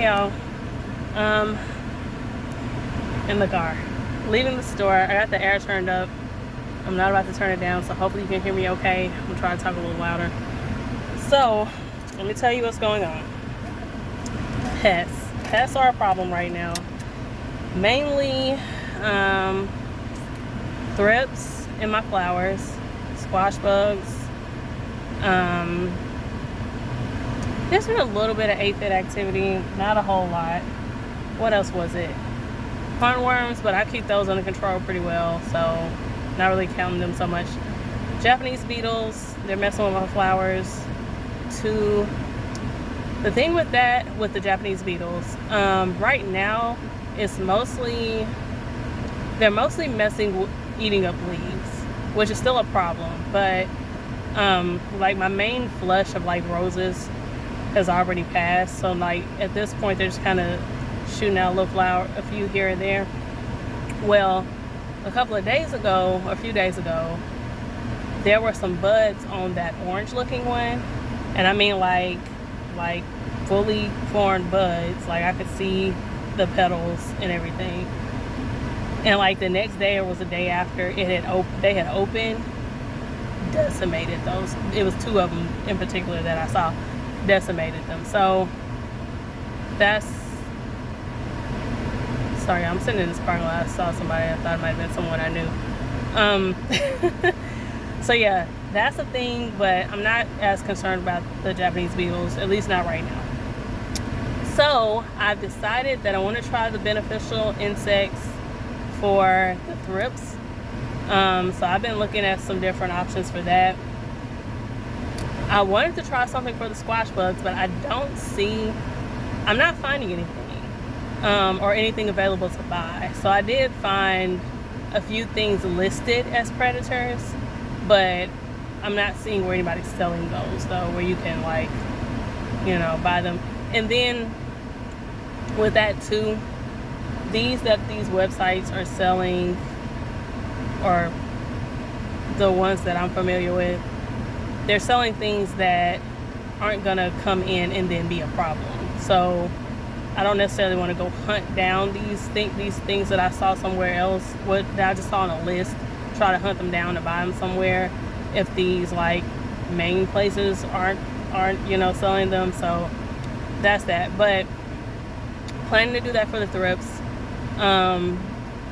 Hey y'all, in the car, leaving the store. I got the air turned up. I'm not about to turn it down, so hopefully you can hear me okay. I'm gonna try to talk a little louder. So, let me tell you what's going on. Pests. Pests are a problem right now. Mainly, thrips in my flowers, squash bugs. There's been a little bit of aphid activity, not a whole lot. What else was it? Hornworms, but I keep those under control pretty well, so not really counting them so much. Japanese beetles, they're messing with my flowers too. The thing with that, with the Japanese beetles, right now, it's mostly, they're mostly eating up leaves, which is still a problem, but like my main flush of like roses has already passed, so like at this point they're just kind of shooting out a little flower, a few here and there. Well, a few days ago, there were some buds on that orange looking one, and I mean like fully formed buds, like I could see the petals and everything. And like the next day, or was the day after, they had opened, decimated those. It was two of them in particular that I saw, decimated them. So that's, sorry, I'm sitting in this parking lot. I saw somebody, I thought it might have been someone I knew. So yeah, that's a thing, but I'm not as concerned about the Japanese beetles, at least not right now. So I've decided that I want to try the beneficial insects for the thrips. So I've been looking at some different options for that. I wanted to try something for the squash bugs, but I'm not finding anything or anything available to buy. So I did find a few things listed as predators, but I'm not seeing where anybody's selling those though, where you can like, buy them. And then with that too, these websites are selling, or the ones that I'm familiar with, they're selling things that aren't gonna come in and then be a problem. So I don't necessarily want to go hunt down these things that I saw somewhere else, that I just saw on a list, try to hunt them down to buy them somewhere if these like main places aren't selling them. So that's that. But planning to do that for the thrips.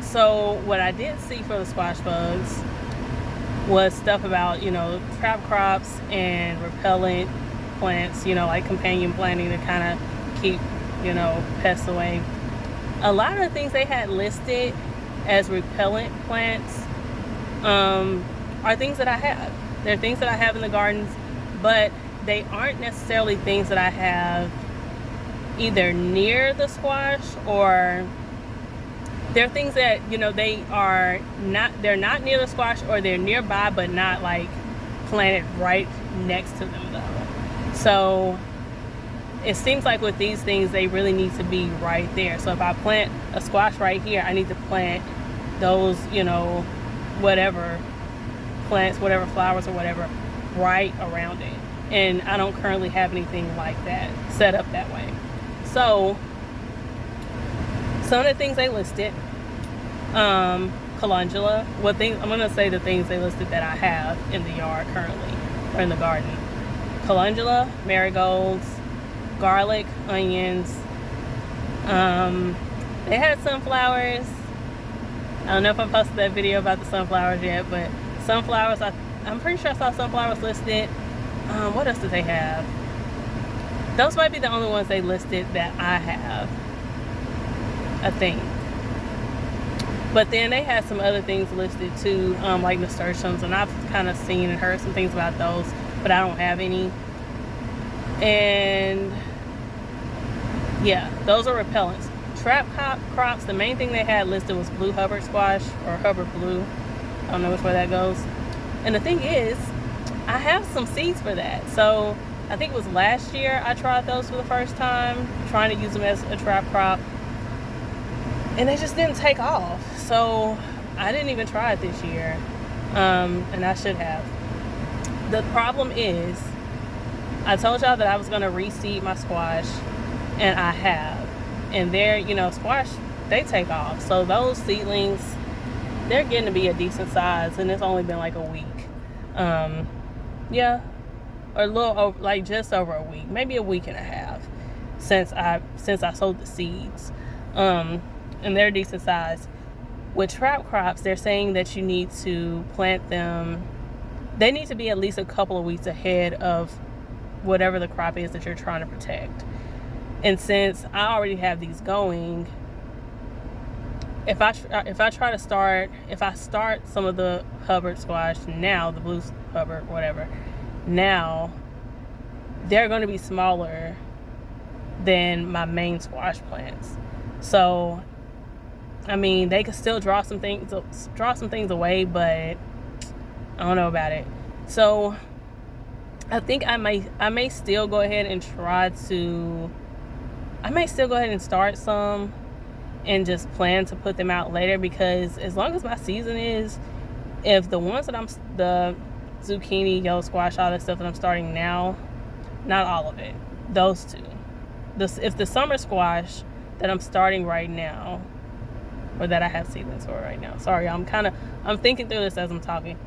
So what I did see for the squash bugs was stuff about, trap crops and repellent plants, like companion planting to kind of keep, pests away. A lot of the things they had listed as repellent plants are things that I have. They're things that I have in the gardens, but they aren't necessarily things that I have either near the squash, or they're things that, they're not near the squash, or they're nearby but not like planted right next to them though. So it seems like with these things, they really need to be right there. So if I plant a squash right here, I need to plant those, whatever plants, whatever flowers or whatever, right around it. And I don't currently have anything like that set up that way. So some of the things they listed, calendula. I'm gonna say the things they listed that I have in the yard currently, or in the garden. Calendula, marigolds, garlic, onions. They had sunflowers. I don't know if I posted that video about the sunflowers yet, but sunflowers, I'm pretty sure I saw sunflowers listed. What else did they have? Those might be the only ones they listed that I have, I think. But then they had some other things listed too, like nasturtiums, and I've kind of seen and heard some things about those, but I don't have any. And yeah, those are repellents. Trap crops, the main thing they had listed was blue Hubbard squash, or Hubbard blue. I don't know which way that goes. And the thing is, I have some seeds for that. So I think it was last year I tried those for the first time, trying to use them as a trap crop, and they just didn't take off. So I didn't even try it this year, and I should have. The problem is, I told y'all that I was going to reseed my squash, and I have. And they're, you know, squash, they take off. So those seedlings, they're getting to be a decent size, and it's only been like a week. Yeah, or a little over, like just over a week, maybe a week and a half since I sowed the seeds. And they're a decent size. With trap crops, they're saying that you need to plant them. They need to be at least a couple of weeks ahead of whatever the crop is that you're trying to protect. And since I already have these going, if I start some of the Hubbard squash now, the blue Hubbard, whatever, now they're going to be smaller than my main squash plants. So, I mean, they could still draw some things away, but I don't know about it. So, I think I may still go ahead and start some and just plan to put them out later, because as long as my season is, if the ones that the zucchini, yellow squash, all that stuff that I'm starting now, not all of it, those two. If the summer squash that I'm starting right now, or that I have seedlings for right now, sorry, I'm thinking through this as I'm talking.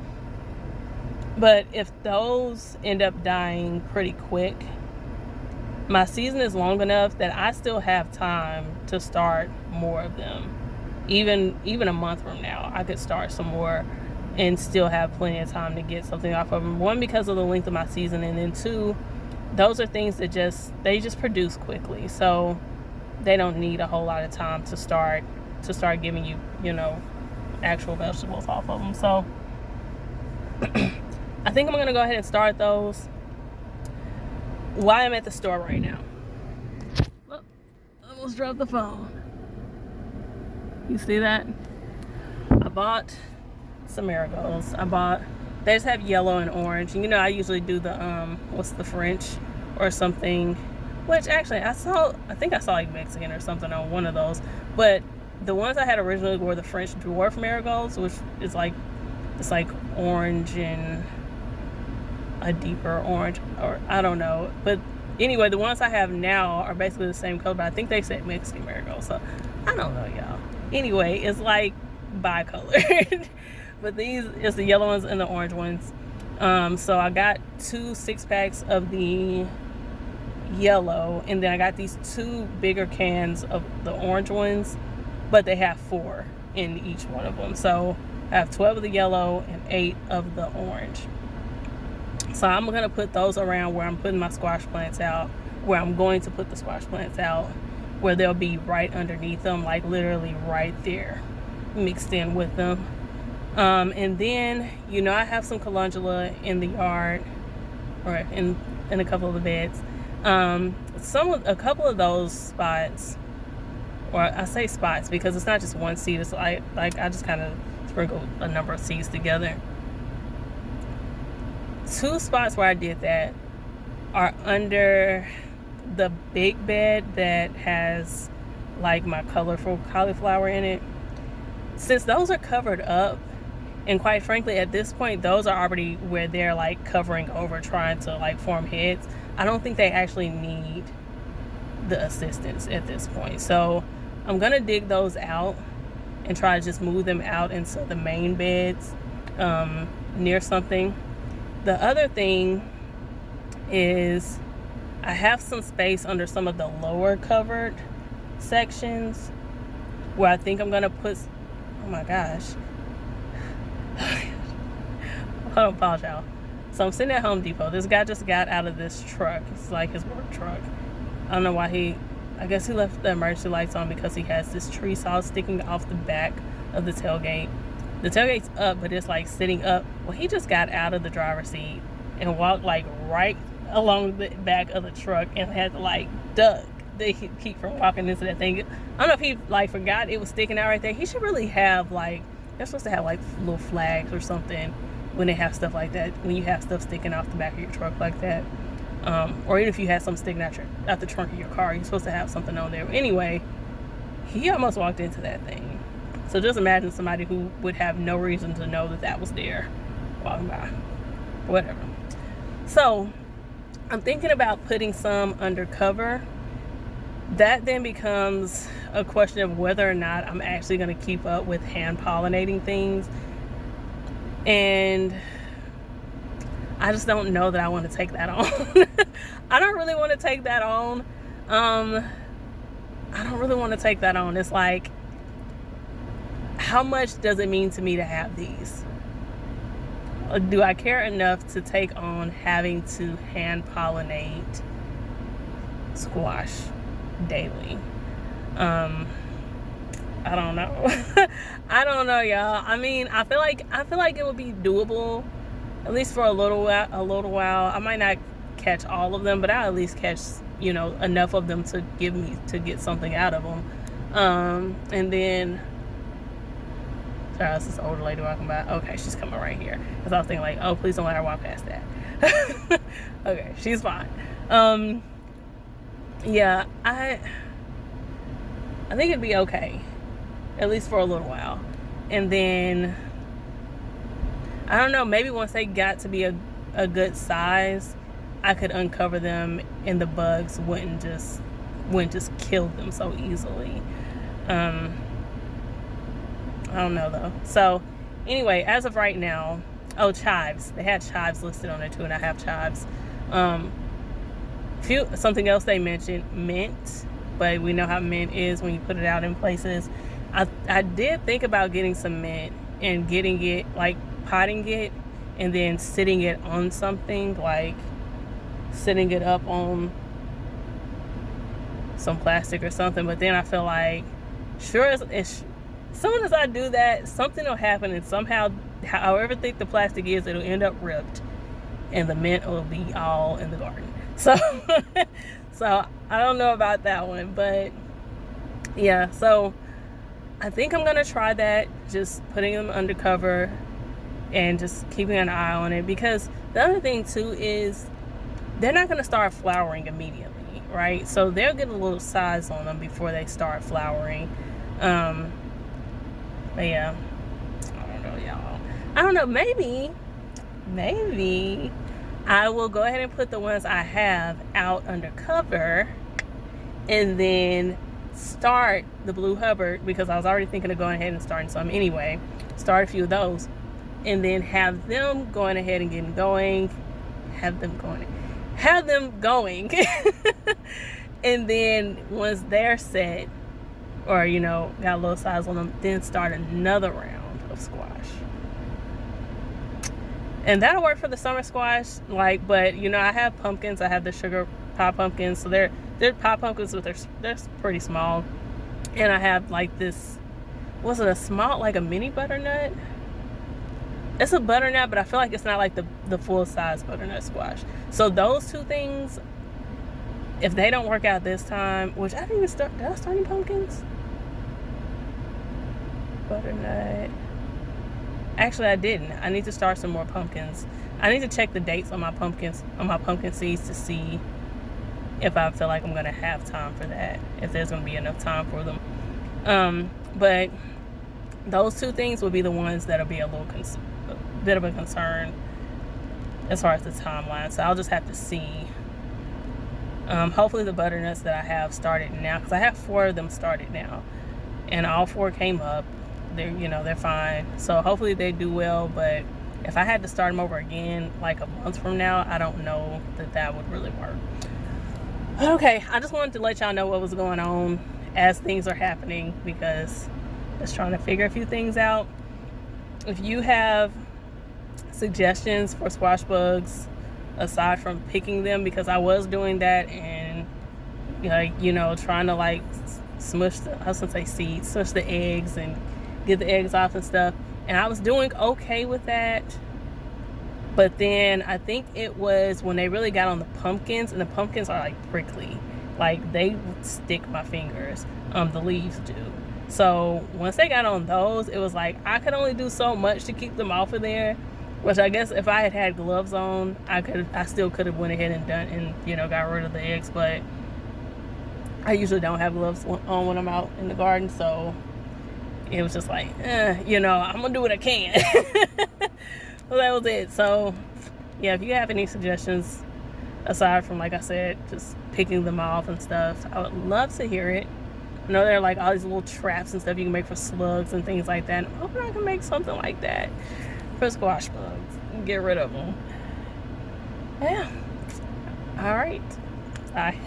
But if those end up dying pretty quick, my season is long enough that I still have time to start more of them. Even a month from now, I could start some more and still have plenty of time to get something off of them. One, because of the length of my season, and then two, those are things that just produce quickly, so they don't need a whole lot of time to start giving you, you know, actual vegetables off of them. So I think I'm gonna go ahead and start those while I'm at the store right now. Oh, I almost dropped the phone. You see that? I bought some marigolds. They just have yellow and orange. And you know, I usually do the what's the French or something, which actually I think I saw like Mexican or something on one of those. But the ones I had originally were the French dwarf marigolds, which is like, it's like orange and a deeper orange, or I don't know. But anyway, the ones I have now are basically the same color, but I think they said Mexican marigold, so I don't know, y'all. Anyway, it's like bicolored. But these is the yellow ones and the orange ones. So I got 2 6-packs of the yellow, and then I got these 2 bigger cans of the orange ones, but they have 4 in each one of them. So I have 12 of the yellow and 8 of the orange. So I'm gonna put those around where I'm putting my squash plants out, where I'm going to put the squash plants out, where they'll be right underneath them, like literally right there, mixed in with them. And then, you know, I have some calendula in the yard, or in a couple of the beds. A couple of those spots, or I say spots because it's not just one seed. It's like I just kind of sprinkle a number of seeds together. 2 spots where I did that are under the big bed that has like my colorful cauliflower in it. Since those are covered up, and quite frankly at this point those are already where they're like covering over, trying to like form heads, I don't think they actually need the assistance at this point. So I'm gonna dig those out and try to just move them out into the main beds near something. The other thing is I have some space under some of the lower covered sections where I think I'm gonna put, oh my gosh, hold on, pause, y'all. So I'm sitting at Home Depot. This guy just got out of this truck. It's like his work truck. I don't know why I guess he left the emergency lights on because he has this tree saw sticking off the back of the tailgate. The tailgate's up, but it's like sitting up. Well, he just got out of the driver's seat and walked like right along the back of the truck and had to like duck to keep from walking into that thing. I don't know if he like forgot it was sticking out right there. He should really have like, they're supposed to have like little flags or something when they have stuff like that, when you have stuff sticking off the back of your truck like that. Or even if you had something sticking out the trunk of your car, you're supposed to have something on there. Anyway, he almost walked into that thing. So just imagine somebody who would have no reason to know that that was there walking by. Whatever. So I'm thinking about putting some undercover that then becomes a question of whether or not I'm actually going to keep up with hand pollinating things. And I just don't know that I want to take that on. I don't really want to take that on. I don't really want to take that on. It's like, how much does it mean to me to have these? Do I care enough to take on having to hand pollinate squash daily? I don't know. I don't know, y'all. I mean, I feel like it would be doable, at least for a little while. I might not catch all of them, but I'll at least catch, enough of them to get something out of them. And then, sorry, this is an older lady walking by. Okay, she's coming right here. Because I was thinking like, oh, please don't let her walk past that. Okay, she's fine. Yeah, I think it'd be okay, at least for a little while. And then, I don't know, maybe once they got to be a good size, I could uncover them and the bugs wouldn't just kill them so easily. I don't know though. So anyway, as of right now, chives. They had chives listed on there too, and I have chives. Something else they mentioned, mint, but we know how mint is when you put it out in places. I did think about getting some mint and getting it, like potting it, and then sitting it on something, like sitting it up on some plastic or something. But then I feel like, sure as soon as I do that, something will happen, and somehow, however thick the plastic is, it'll end up ripped, and the mint will be all in the garden. So, so I don't know about that one, but yeah. So I think I'm gonna try that, just putting them undercover and just keeping an eye on it, because the other thing too is they're not gonna start flowering immediately, right? So they'll get a little size on them before they start flowering. But yeah, I don't know, y'all. I don't know, maybe I will go ahead and put the ones I have out undercover and then start the Blue Hubbard, because I was already thinking of going ahead and starting some anyway. Start a few of those and then have them going ahead and getting going. Have them going. And then once they're set, or got a little size on them, then start another round of squash. And that'll work for the summer squash, but I have pumpkins. I have the sugar pie pumpkins, so they're pie pumpkins, but they're pretty small. And I have like this, was it a small, like a mini butternut? It's a butternut, but I feel like it's not like the full size butternut squash. So those two things, if they don't work out this time, which I didn't even start. Did I start any pumpkins? Butternut. Actually, I didn't. I need to start some more pumpkins. I need to check the dates on my pumpkin seeds to see if I feel like I'm gonna have time for that, if there's gonna be enough time for them. But those two things will be the ones that'll be a bit of a concern as far as the timeline. So I'll just have to see. Hopefully the butternuts that I have started now, because I have 4 of them started now, and all 4 came up. They're fine. So hopefully they do well. But if I had to start them over again like a month from now, I don't know that would really work. Okay, I just wanted to let y'all know what was going on as things are happening, because just trying to figure a few things out. If you have suggestions for squash bugs aside from picking them, because I was doing that and trying to smush the eggs and get the eggs off and stuff, and I was doing okay with that. But then I think it was when they really got on the pumpkins, and the pumpkins are like prickly, like they stick my fingers. The leaves do. So once they got on those, it was like I could only do so much to keep them off of there, which I guess if I had gloves on, I still could have went ahead and done and got rid of the eggs. But I usually don't have gloves on when I'm out in the garden, so it was just like, I'm gonna do what I can. So that was it. So yeah, if you have any suggestions aside from, like I said, just picking them off and stuff. I would love to hear it. I know there are like all these little traps and stuff you can make for slugs and things like that. I'm hoping I can make something like that for squash bugs and get rid of them. Yeah. All right. Bye.